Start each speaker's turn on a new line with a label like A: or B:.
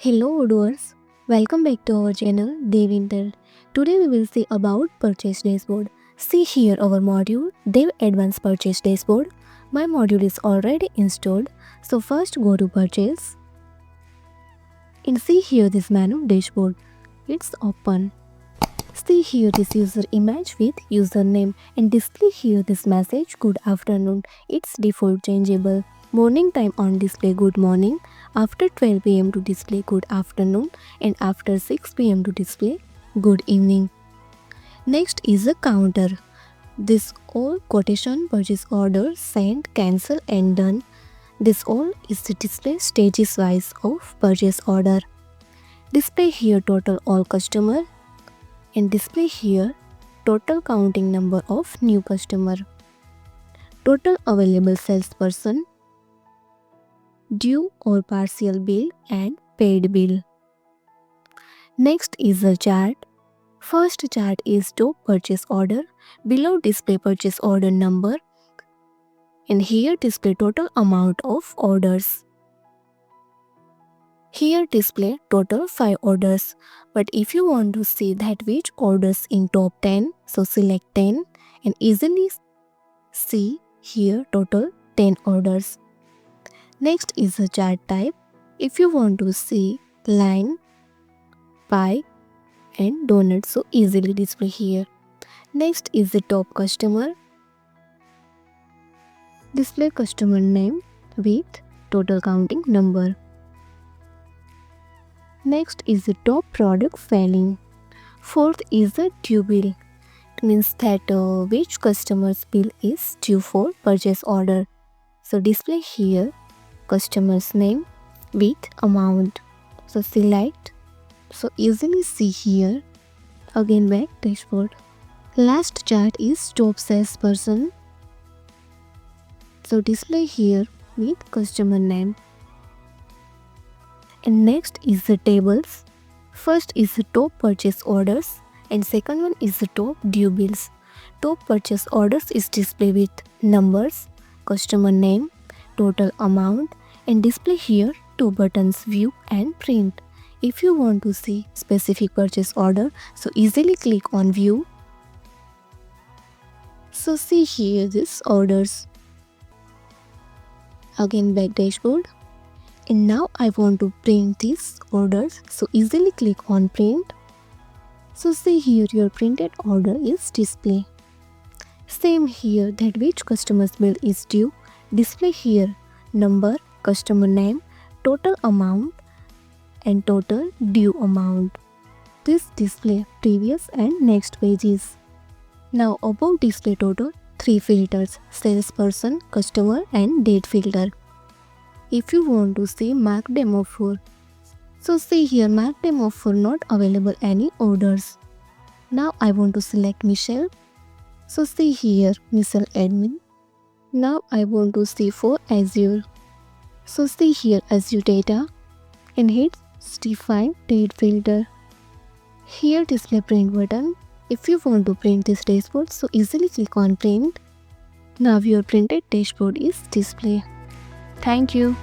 A: Hello Odoers, welcome back to our channel Devintelle. Today we will see about purchase dashboard. See here our module Dev Advanced Purchase Dashboard. My module is already installed, so first go to purchase and see here this menu dashboard. It's open. See here this user image with username and display here this message good afternoon. It's default changeable. Morning time on display good morning, after 12 pm to display good afternoon, and after 6 pm to display good evening. Next is a counter. This all quotation, purchase order, sent, cancel and done. This all is the display stages wise of purchase order. Display here total all customer and display here total counting number of new customer. Total available salesperson, due or partial bill and paid bill. Next is a chart. First chart is top purchase order. Below display purchase order number and here display total amount of orders. Here display total 5 orders, but if you want to see that which orders in top 10, so select 10 and easily see here total 10 orders. Next is a chart type. If you want to see line, pie and donut, so easily display here. Next is the top customer. Display customer name with total counting number. Next is the top product selling. Fourth is the due bill. It means that which customer's bill is due for purchase order. So display here customer's name with amount. So select. So easily see here. Again back dashboard. Last chart is top salesperson. So display here with customer name. And next is the tables. First is the top purchase orders and second one is the top due bills. Top purchase orders is displayed with numbers, customer name, total amount and display here two buttons view and print. If you want to see specific purchase order, so easily click on view. So see here this orders. Again back dashboard. And now I want to print these orders, so easily click on print. So see here your printed order is display. Same here that which customer's bill is due, display here number, customer name, total amount and total due amount. This display previous and next pages. Now above display total 3 filters, salesperson, customer and date filter. If you want to see mark demo for, so see here mark demo for not available any orders. Now I want to select Michelle. So see here Michelle admin. Now I want to see for Azure. So see here Azure data and hit define date filter. Here display print button. If you want to print this dashboard, so easily click on print. Now your printed dashboard is display. Thank you.